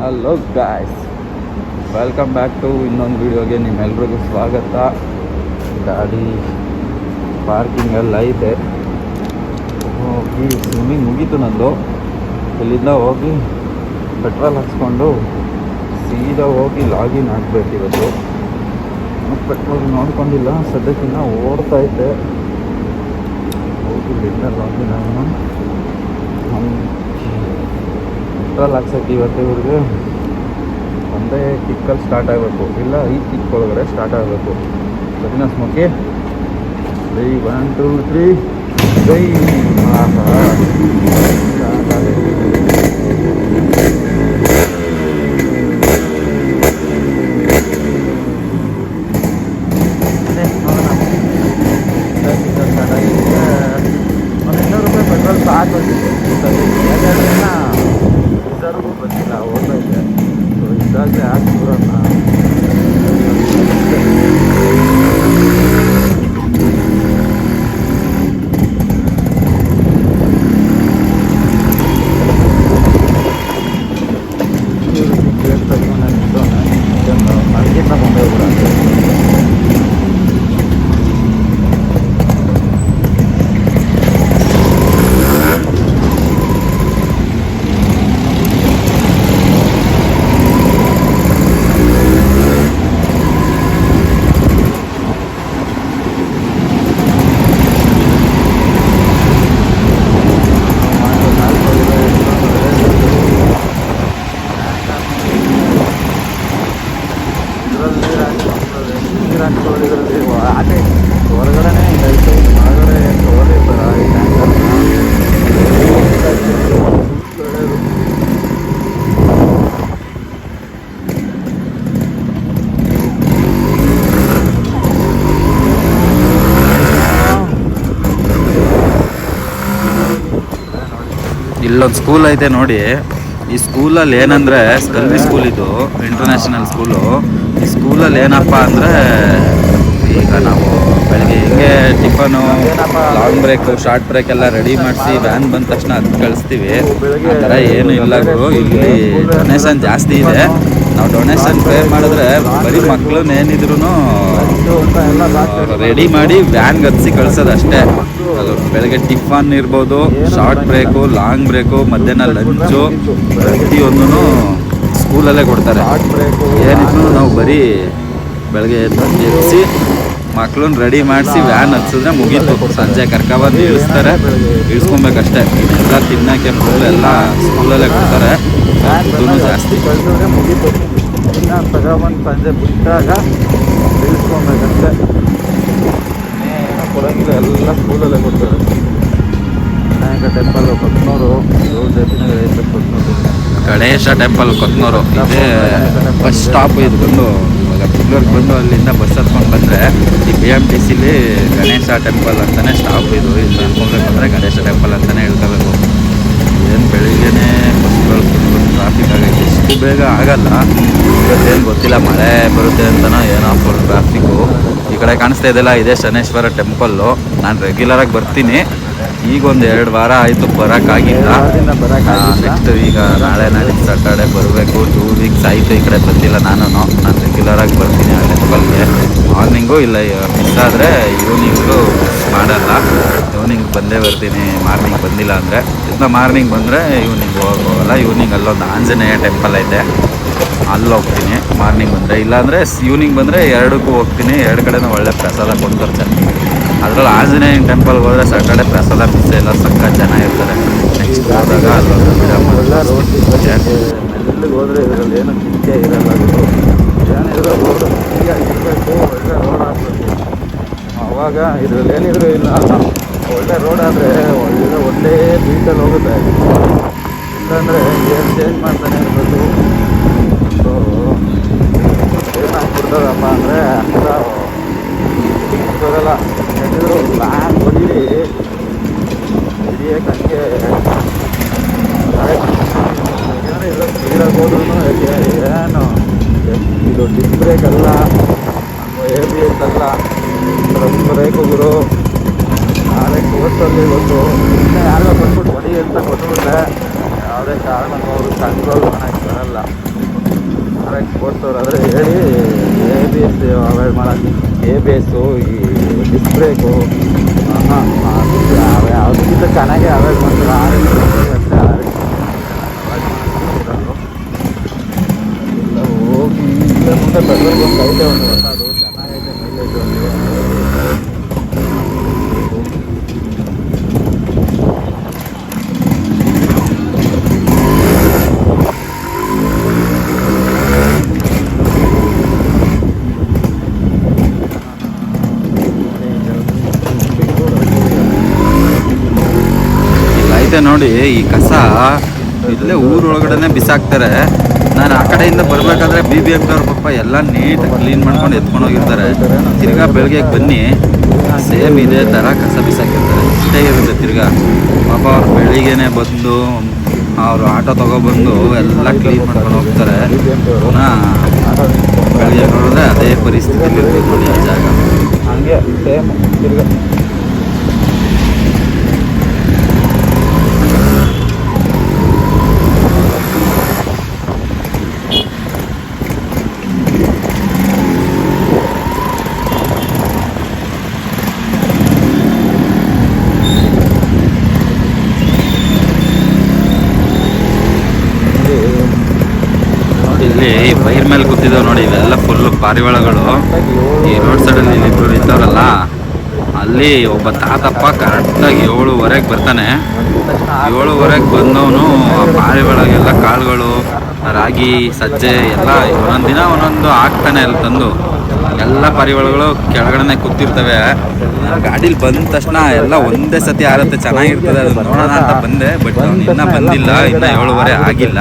Hello guys, welcome back to ಇನ್ನೊಂದು ವೀಡಿಯೋಗೆ ನಿಮ್ಮೆಲ್ರಿಗೂ ಸ್ವಾಗತ. ಗಾಡಿ ಪಾರ್ಕಿಂಗಲ್ಲಿ ಐತೆ. ಹೋಗಿ ಸ್ವಿಮ್ಮಿಂಗ್ ಮುಗೀತು ನಂದು. ಇಲ್ಲಿಂದ ಹೋಗಿ ಪೆಟ್ರೋಲ್ ಹಾಕ್ಸ್ಕೊಂಡು ಸೀದಾ ಹೋಗಿ ಲಾಗಿನ್ ಆಗಬೇಕು. ಇವತ್ತು ಪೆಟ್ರೋಲ್ ನೋಡ್ಕೊಂಡಿಲ್ಲ, ಸದ್ಯಕ್ಕಿನ್ನ ಓಡ್ತೈತೆ. ಹೋಗಿ ಇಲ್ಲಿಂದ ಲಾಗಿನ್ ಆಗೋಣ. ಪೆಟ್ರೋಲ್ ಹಾಕ್ಸೋಕ್ಕೆ ಇವತ್ತು ಇವ್ರಿಗೆ ಒಂದೇ ಕಿಕ್ಕಲ್ಲಿ ಸ್ಟಾರ್ಟ್ ಆಗಬೇಕು, ಇಲ್ಲ ಈ ಕಿಕ್ ಒಳಗಡೆ ಸ್ಟಾರ್ಟ್ ಆಗಬೇಕು. ಸರಿನಾ ಸ್ಮೋಕಿ? 3 1 2 3 ಗೈ. ಒಂದು 200 ರೂಪಾಯಿ ಪೆಟ್ರೋಲ್ ಸಾಕು. ರಿಸರ್ವ್ಗೂ ಬಂದಿಲ್ಲ, ಹೋಗ್ತೈತೆ. ಸೊ ಇದಾಗಲೇ ಹಾಕ್ಬಿಡೋಣ. ಮಾರ್ಕೆಟ್ನ ಮುಂದೆ ಹೋಗ್ಬಿಡೋಣ. ಆಟೆ ಹೊರಗಡೆ ಇದೈತೆ, ಹೊರಗಡೆ ಹೊರಗಡೆ ಇಲ್ಲೊಂದು ಸ್ಕೂಲ್ ಐತೆ ನೋಡಿ. ಈ ಸ್ಕೂಲಲ್ಲಿ ಏನಂದರೆ ಸ್ಕಲ್ವಿ ಸ್ಕೂಲ್, ಇದು ಇಂಟರ್ನ್ಯಾಷನಲ್ ಸ್ಕೂಲು. ಈ ಸ್ಕೂಲಲ್ಲಿ ಏನಪ್ಪ ಅಂದರೆ, ಈಗ ನಾವು ಬೆಳಗ್ಗೆ ಹೆಂಗೆ tiffin, long break, short break ಎಲ್ಲ ರೆಡಿ ಮಾಡಿಸಿ ವ್ಯಾನ್ ಬಂದ ತಕ್ಷಣ ಅದು ಕಳಿಸ್ತೀವಿ. ಆ ಥರ ಏನು ಇಲ್ಲ ಗುರು. ಇಲ್ಲಿ ಡೊನೇಷನ್ ಜಾಸ್ತಿ ಇದೆ. ನಾವು ಡೊನೇಷನ್ ಪೇ ಮಾಡಿದ್ರೆ ಬರೀ ಮಕ್ಳನ್ನ ಏನಿದ್ರು ರೆಡಿ ಮಾಡಿ ವ್ಯಾನ್ಗೆ ಹತ್ಸಿ ಕಳ್ಸೋದು ಅಷ್ಟೇ. ಅದು ಬೆಳಗ್ಗೆ ಟಿಫನ್ ಇರ್ಬೋದು, ಶಾರ್ಟ್ ಬ್ರೇಕು, ಲಾಂಗ್ ಬ್ರೇಕು, ಮಧ್ಯಾಹ್ನ ಲಂಚು, ಪ್ರತಿಯೊಂದೂ ಸ್ಕೂಲಲ್ಲೇ ಕೊಡ್ತಾರೆ. ಏನಿದ್ರು ನಾವು ಬರೀ ಬೆಳಗ್ಗೆ ಎತ್ತಿಸಿ ಮಕ್ಳನ್ನ ರೆಡಿ ಮಾಡಿಸಿ ವ್ಯಾನ್ ಹತ್ಸಿದ್ರೆ ಮುಗೀತು. ಸಂಜೆ ಕರ್ಕೊಬಂದು ಇಳಿಸ್ತಾರೆ, ಇಳಿಸ್ಕೊಬೇಕಷ್ಟೇ. ಎಲ್ಲ ತಿನ್ನೋಕ್ಕೆ ಫುಲ್ ಎಲ್ಲ ಸ್ಕೂಲಲ್ಲೇ ಕೊಡ್ತಾರೆ. ದುಡ್ಡು ಜಾಸ್ತಿ ಮುಗೀತು. ಇನ್ನು ತಗೊಬಂದು ಸಂಜೆ ಬಿಟ್ಟಾಗ ಇಳಿಸ್ಕೊಬೇಕಷ್ಟೇ. ಏನೋ ಕೊಡೋಂಗಿಲ್ಲ, ಎಲ್ಲ ಸ್ಕೂಲಲ್ಲೇ ಕೊಡ್ತಾರೆ. ವಿನಾಯಕ ಟೆಂಪಲ್ ಕೊತ್ನೂರು, ಗಣೇಶ ಟೆಂಪಲ್ ಕೊತ್ನೂರು, ಇದೇ ಬಸ್ ಸ್ಟಾಪ್. ಇದು ಬಂದು ಬೆಂಗಳೂರಿಗೆ ಬಂದು ಅಲ್ಲಿಂದ ಬಸ್ ಹತ್ಕೊಂಡು ಬಂದರೆ ಈ BMTCಲಿ ಗಣೇಶ ಟೆಂಪಲ್ ಅಂತಲೇ ಸ್ಟಾಪ್. ಇದು ಇಲ್ಲಿ ಇಳ್ಕೊಬೇಕಂದ್ರೆ ಗಣೇಶ ಟೆಂಪಲ್ ಅಂತಲೇ ಇಳ್ಕೋಬೇಕು. ಏನು ಬೆಳಿಗ್ಗೆನೇ ಬಸ್ಗಳು ಟ್ರಾಫಿಕ್ ಆಗೈತೆ. ಇಷ್ಟು ಬೇಗ ಆಗಲ್ಲ, ಇವತ್ತೇನು ಗೊತ್ತಿಲ್ಲ, ಮಳೆ ಬರುತ್ತೆ ಅಂತನೋ ಏನೋ ಫುಲ್ ಟ್ರಾಫಿಕ್ಕು. ಈ ಕಡೆ ಕಾಣಿಸ್ತಾ ಇದೆಯಲ್ಲ, ಇದೇ ಶನೇಶ್ವರ ಟೆಂಪಲ್ಲು. ನಾನು ರೆಗ್ಯುಲರಾಗಿ ಬರ್ತೀನಿ. ಈಗ ಒಂದು 2 ವಾರ ಆಯಿತು ಬರೋಕ್ಕಾಗಿಲ್ಲ. ನೆಕ್ಸ್ಟ್ ಈಗ ನಾಳೆ ನಾಡಿದ್ದು ಸ್ಯಾಟರ್ಡೆ ಬರಬೇಕು. 2 ವೀಕ್ಸ್ ಆಯಿತು ಈ ಕಡೆ ಬಂದಿಲ್ಲ. ನಾನು ರೆಗ್ಯುಲರಾಗಿ ಬರ್ತೀನಿ ಆ ಟೆಂಪಲ್ಗೆ. ಮಾರ್ನಿಂಗು ಇಲ್ಲ, ಮಿಸ್ ಆದರೆ ಈವ್ನಿಂಗು ಮಾಡಲ್ಲ. ಈವ್ನಿಂಗ್ ಬಂದೇ ಬರ್ತೀನಿ, ಮಾರ್ನಿಂಗ್ ಬಂದಿಲ್ಲ ಅಂದರೆ. ಇದನ್ನ ಮಾರ್ನಿಂಗ್ ಬಂದರೆ ಈವ್ನಿಂಗ್ ಹೋಗೋಲ್ಲ. ಈವ್ನಿಂಗ್ ಅಲ್ಲೊಂದು ಆಂಜನೇಯ ಟೆಂಪಲ್ ಐತೆ, ಅಲ್ಲಿ ಹೋಗ್ತೀನಿ ಮಾರ್ನಿಂಗ್ ಬಂದರೆ. ಇಲ್ಲಾಂದರೆ ಈವ್ನಿಂಗ್ ಬಂದರೆ 2ಕ್ಕೂ ಹೋಗ್ತೀನಿ. 2 ಕಡೆನೂ ಒಳ್ಳೆ ಪ್ರಸಾದ ಕೊಡ್ತಾರೆ. ಅದರಲ್ಲಿ ಆಂಜನೇಯ ಟೆಂಪಲ್ಗೆ ಹೋದರೆ ಸ್ಯಾಟರ್ಡೆ ಪ್ರಸಾದ ಮಿಸ್ ಇಲ್ಲ, ಸಕ್ಕ ಜನ ಇರ್ತಾರೆ. ನೆಕ್ಸ್ಟ್ ಹೋದಾಗ ಅಲ್ಲೊಂದು ಮೆಲ್ಲಿಗೆ ಹೋದರೆ ಇದರಲ್ಲಿ ಏನೋ ಕಿಕ್ಕೆ ಇರಲ್ಲ. ಏನಿದ್ರು ರೋಡು ಇರಬೇಕು, ಒಳ್ಳೆ ರೋಡ್ ಆಗಬೇಕು. ಅವಾಗ ಇದರಲ್ಲಿ ಏನಿದ್ರು ಇಲ್ಲ, ಒಳ್ಳೆ ರೋಡ್ ಆದರೆ ಒಳ್ಳೆ ಬೀಟಲ್ಲಿ ಹೋಗುತ್ತೆ. ಇಲ್ಲಾಂದರೆ ಏನು ಚೇಂಜ್ ಮಾಡ್ತಾನೆ ಇರಬೇಕು. ಸೊ ಏನಾಗ್ಬಿಡ್ತದಪ್ಪ ಅಂದರೆ ಅಷ್ಟ ಬರಲ್ಲ. ಏನಿದ್ರು ಲಾಂಗ್ ಹೊಡೀರಿ, ಹಿಡಿಯೋಕೆ ಹಂಗೆ ಏನಿಲ್ಲ. ಸ್ಪೀಡಾಗಿ ಹೋದ್ರೂ ಏನು ಇದು ಡಿಸ್ ಬ್ರೇಕ್ ಅಲ್ಲ, ABS ಅಲ್ಲ, ಡ್ರಮ್ ಬ್ರೇಕು ಗುರು. ನಾಳೆ ಕೋರ್ಸಲ್ಲಿ ಇವತ್ತು ಯಾರೋ ಬಂದ್ಬಿಟ್ಟು ಹೊಡಿ ಅಂತ ಕೊಟ್ಬಿಟ್ರೆ ಯಾವುದೇ ಕಾರಣಕ್ಕೂ ಅವರು ಕಂಟ್ರೋಲ್ ಮಾಡೋಕ್ಕೆ ಬರಲ್ಲ. ಎಕ್ಸ್ಪೋರ್ಟ್ಸ್ ಅವ್ರು ಆದರೆ ಹೇಳಿ ABS ಅವಾಯ್ಡ್ ಮಾಡೋದು. ABS ಈ ಡಿಸ್ಕ್ ಬ್ರೇಕು ಯಾವುದಕ್ಕಿಂತ ಚೆನ್ನಾಗಿ ಅವಾಯ್ಡ್ ಮಾಡ್ತಾರೆ. ಇಲ್ಲ ಹೋಗಿ ಇಲ್ಲೇ ಮುಂದೆ ಪೆಟ್ರೋಲ್ ಬಂಕ್ ಐತೆ ಒಂದು ಹೊಸದು ಚೆನ್ನಾಗೈತೆ ಮೈಲೇಜ್ ಒಂದು. ನೋಡಿ ಈ ಕಸ ಇಲ್ಲೇ ಊರೊಳಗಡೆ ಬಿಸಾಕ್ತಾರೆ. ನಾನು ಆ ಕಡೆಯಿಂದ ಬರಬೇಕಾದ್ರೆ BBMP ಅವ್ರ ಪಾಪ ಎಲ್ಲ ನೀಟಾಗಿ ಕ್ಲೀನ್ ಮಾಡ್ಕೊಂಡು ಎತ್ಕೊಂಡು ಹೋಗಿರ್ತಾರೆ. ತಿರ್ಗಾ ಬೆಳಗ್ಗೆ ಬನ್ನಿ ಸೇಮ್ ಇದೇ ಥರ ಕಸ ಬಿಸಾಕಿರ್ತಾರೆ. ಇಷ್ಟೇ ಇರುತ್ತೆ. ತಿರ್ಗಾ ಪಾಪ ಅವ್ರು ಬೆಳಿಗ್ಗೆನೆ ಬಂದು ಅವರು ಆಟೋ ತಗೊಬಂದು ಎಲ್ಲ ಕ್ಲೀನ್ ಮಾಡ್ಕೊಂಡು ಹೋಗ್ತಾರೆ. ಪುನಃ ಬೆಳಿಗ್ಗೆ ನೋಡಿದ್ರೆ ಅದೇ ಪರಿಸ್ಥಿತಿಲಿ ಇರ್ತೀವಿ ನೋಡಿ ಆ ಜಾಗ. ಹಂಗೆ ಸೇಮ್ ತಿರ್ಗಾ ಬೈರ್ ಮೇಲೆ ಕೂತಿದ್ದಾವೆ ನೋಡಿ. ಇವೆಲ್ಲ ಫುಲ್ಲು ಪಾರಿವಾಳಗಳು. ಈ ರೋಡ್ ಸೈಡಲ್ಲಿ ಇಬ್ಬರು ಇದ್ದಾರಲ್ಲ, ಅಲ್ಲಿ ಒಬ್ಬ ತಾತಪ್ಪ ಕರೆಕ್ಟಾಗಿ 7:15 ಬರ್ತಾನೆ. 7:15 ಬಂದವನು ಪಾರಿವಾಳಗೆಲ್ಲ ಕಾಳುಗಳು, ರಾಗಿ, ಸಜ್ಜೆ ಎಲ್ಲ ಒಂದೊಂದು ದಿನ ಒಂದೊಂದು ಹಾಕ್ತಾನೆ. ಅಲ್ಲಿ ತಂದು ಎಲ್ಲ ಪಾರಿವಾಳಗಳು ಕೆಳಗಡೆ ಕೂತಿರ್ತವೆ. ಗಾಡೀಲಿ ಬಂದ ತಕ್ಷಣ ಎಲ್ಲ ಒಂದೇ ಸತಿ ಆರುತ್ತೆ, ಚೆನ್ನಾಗಿರ್ತದೆ. ಅದು ನೋಡೋಣ ಅಂತ ಬಂದೆ, ಬಟ್ ಇನ್ನೂ ಬಂದಿಲ್ಲ, ಇನ್ನೂ 7:15 ಆಗಿಲ್ಲ.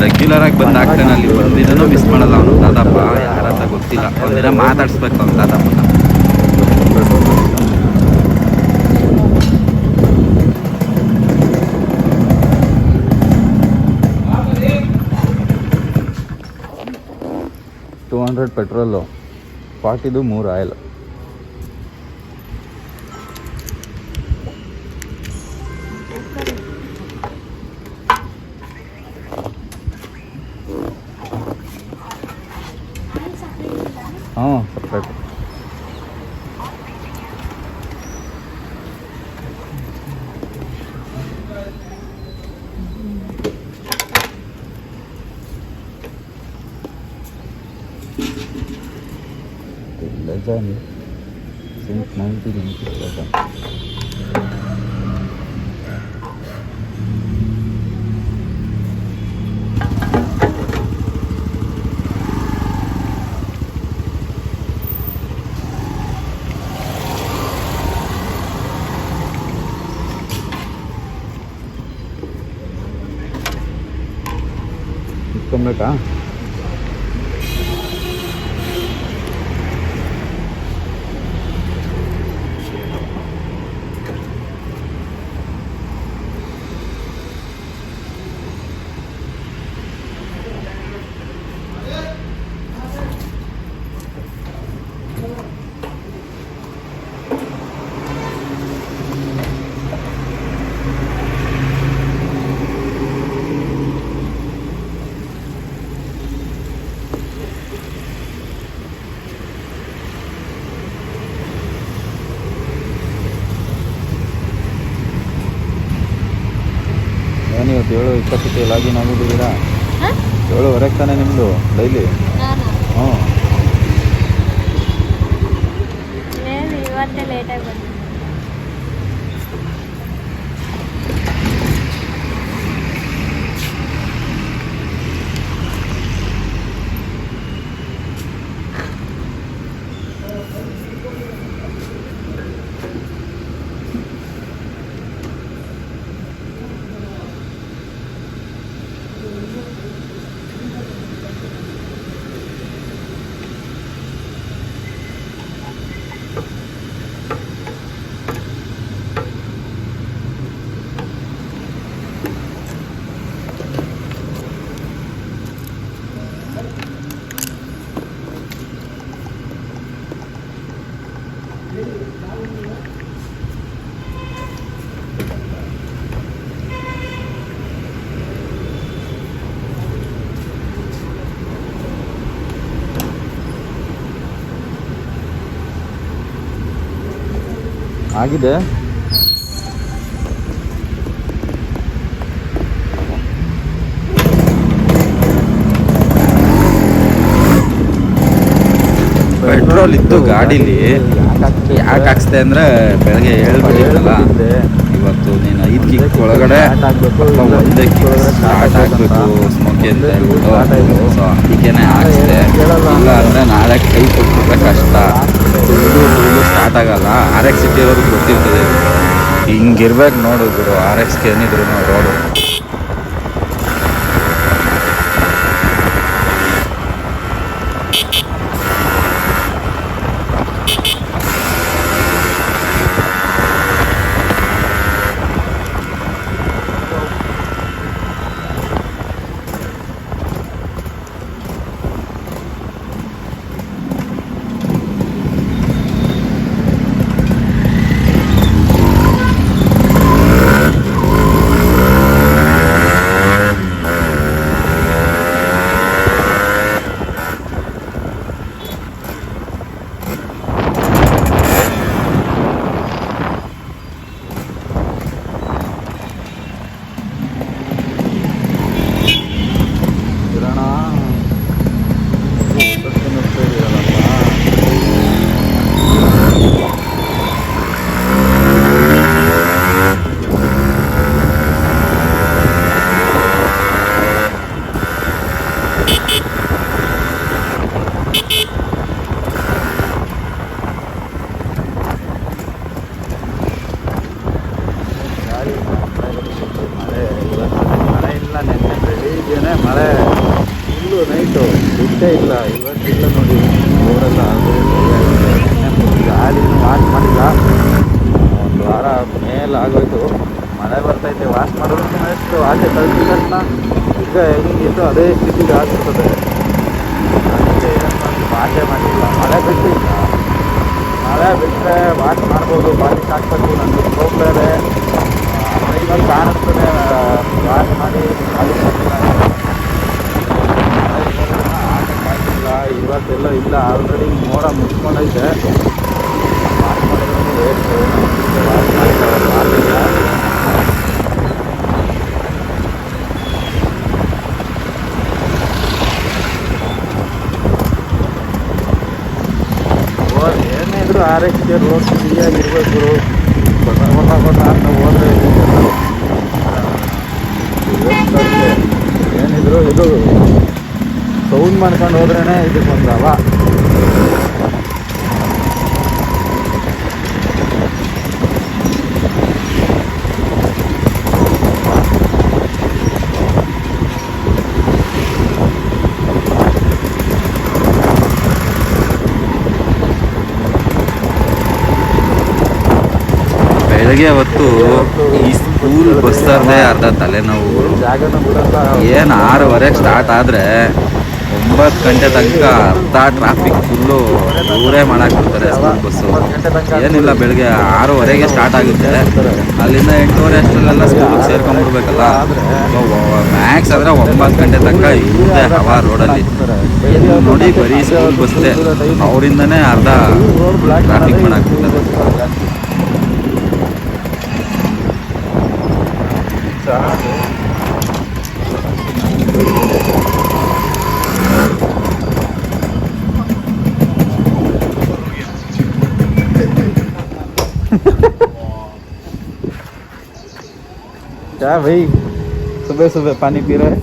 ರೆಗ್ಯುಲರಾಗಿ ಬಂದು ಆಗ್ತಾನೆ. ಅಲ್ಲಿ ಒಂದಿನೂ ಮಿಸ್ ಮಾಡಲ್ಲ ಅವನು ದಾದಪ್ಪ. ಯಾರಂತ ಗೊತ್ತಿಲ್ಲ, ಒಂದಿನ ಮಾತಾಡಿಸ್ಬೇಕು ಅವ್ನು ದಾದಪ್ಪನ. $200 ಪೆಟ್ರೋಲು, 40 3 ಆಯಿಲ್. ಹಾಂ ಸಪ್ರೇಟ್. Legend since 1997. ಇಟ್ಕೊಬೇಕಾ? ನೀವು 7:20ಕ್ಕೆ ಲಾಗಿನ್ ಆಗಿದ್ದೀರಾ? 7:15 ತಾನೇ ನಿಮ್ಮದು ಡೈಲಿ? ಹ್ಞೂ. ಇವತ್ತೇ ಲೇಟಾಗಿ ಬಂದು ಆಗಿದೆ. ಪೆಟ್ರೋಲ್ ಇತ್ತು ಗಾಡೀಲಿ, ಯಾಕೆ ಹಾಕ್ಸ್ದೆ ಅಂದರೆ ಬೆಳಗ್ಗೆ ಹೇಳ್ಬಿಟ್ಟಿದ್ದಲ್ಲ, ಇವತ್ತು ನೀನು 5 ಕಿಕ್ ಒಳಗಡೆ ಒಂದೇ ಕಿಕ್ ಸ್ಟಾರ್ಟ್ ಆಗಬೇಕು ಸ್ಮೋಕಿ ಅಂತ ಹೇಳ್ಬಿಟ್ಟು, ಸೊ ಅದಕ್ಕೇನೆ ಹಾಕ್ಸ್ದೆ. ಇಲ್ಲ ಅಂದರೆ ನಾಳೆ ಕೈ ಕೊಟ್ಬಿಟ್ರೆ ಕಷ್ಟ, ಸ್ಟಾರ್ಟ್ ಆಗಲ್ಲ. RX ಇಟ್ಟಿರೋದು ಗೊತ್ತಿರ್ತದೆ, ಹಿಂಗಿರ್ಬೇಕು ನೋಡು ಗುರು. RXಗೆ ಏನಿದ್ರು ರೋಡು ಮಳೆ ಫುಲ್ಲು ನೈಟು ಬಿಟ್ಟೇ ಇಲ್ಲ. ಇವತ್ತಿಲ್ಲ ನೋಡಿ ರೋಡೆಲ್ಲ ಗಾಡಿನೂ ವಾಶ್ ಮಾಡಿಲ್ಲ, 1 ವಾರ ಮೇಲಾಗೋಯ್ತು. ಮಳೆ ಬರ್ತೈತೆ, ವಾಶ್ ಮಾಡೋದಕ್ಕೆ ಎಷ್ಟು ಆಚೆ ಕಳಿಸಿದ ತಕ್ಷಣ ಈಗ ಹೆಂಗಿತ್ತು ಅದೇ ಸ್ಥಿತಿಗೆ ಆಗ್ತದೆ. ಅದಕ್ಕೆ ವಾಶೇ ಮಾಡಿಲ್ಲ, ಮಳೆ ಬಿಟ್ಟಿಲ್ಲ. ಮಳೆ ಬಿಟ್ಟರೆ ವಾಶ್ ಮಾಡ್ಬೋದು, ಬಾಡಿಗೆ ಹಾಕ್ಬೇಕು. ನನಗೆ ಹೋಗ್ತಾರೆ ಇನ್ನೊಂದು ಕಾಣಿಸ್ತದೆ, ವಾಶ್ ಮಾಡಿ ಇವತ್ತೆಲ್ಲ ಇಲ್ಲ. ಆಲ್ರೆಡಿ ಮೋಡ ಮುಚ್ಕೊಂಡೈತೆ, ವಾಶ್ ಮಾಡಿದ್ರು ವೇಸ್ಟು. ವಾಶ್ ಮಾಡಿಲ್ಲ. ಏನೇ ಇದ್ರು RXಗೆ ರೋಡ್ ಫ್ರೀಯಾಗಿರ್ಬೇಕು. ಹೊಸ ಅಂತ ಹೋದ್ರೆ ಏನಿದ್ರು ಇದು ಸೌಂಡ್ ಮಾಡ್ಕೊಂಡು ಹೋದ್ರೇ ಇದಕ್ಕೊಂದು ಹವ. ಬೆಳಗ್ಗೆ ಹೊತ್ತು ಈ ಸ್ಕೂಲ್ ಬಸ್ಸರ್ದೇ ಅರ್ಧ ತಲೆನೋವು. ಏನು 6:15 ಸ್ಟಾರ್ಟ್ ಆದರೆ 9 ಗಂಟೆ ತನಕ ಅರ್ಧ ಟ್ರಾಫಿಕ್ ಫುಲ್ಲು ದೂರೇ ಮಾಡಾಕ್ಬಿಡ್ತಾರೆ ಸ್ಕೂಲ್ ಬಸ್ಸು. ಏನಿಲ್ಲ, ಬೆಳಗ್ಗೆ 6:15ಗೆ ಸ್ಟಾರ್ಟ್ ಆಗುತ್ತೆ, ಅಲ್ಲಿಂದ 8:30 ಅಷ್ಟರಲ್ಲೆಲ್ಲ ಸ್ಕೂಲಿಗೆ ಸೇರ್ಕೊಂಡ್ಬಿಡ್ಬೇಕಲ್ಲ. ಸೊ ಮ್ಯಾಕ್ಸ್ ಆದರೆ 9 ಗಂಟೆ ತನಕ ಇರುತ್ತೆ ಹವಾ ರೋಡಲ್ಲಿ. ಏನು ನೋಡಿ ಬರೀ ಸ್ಕೂಲ್ ಬಸ್ಸೇ, ಅವರಿಂದನೇ ಅರ್ಧ ಟ್ರಾಫಿಕ್ ಮಾಡಾಕ್ಬಿಡ್ತಾರೆ. क्या भाई, सुबह सुबह पानी पी रहे हैं?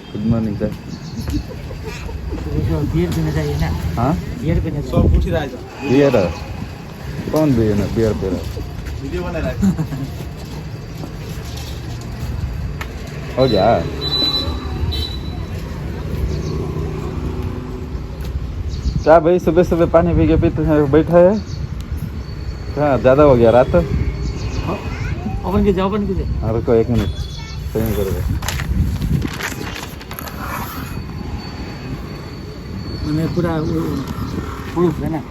Good morning sir. बियर पीना चाहिए ना? हाँ, बियर पीना सब पूछ ही रहा है. बियर कौन बियर पी रहा है? वीडियो बना रहा है. हो गया. क्या भाई, सुबह सुबह पानी पी के पीते हैं बैठा है? हाँ, ज़्यादा हो गया रात. ओपन कीजिए. हाँ रुको 1 मिनट, सही करोगे. मैंने पूरा प्रूफ है ना.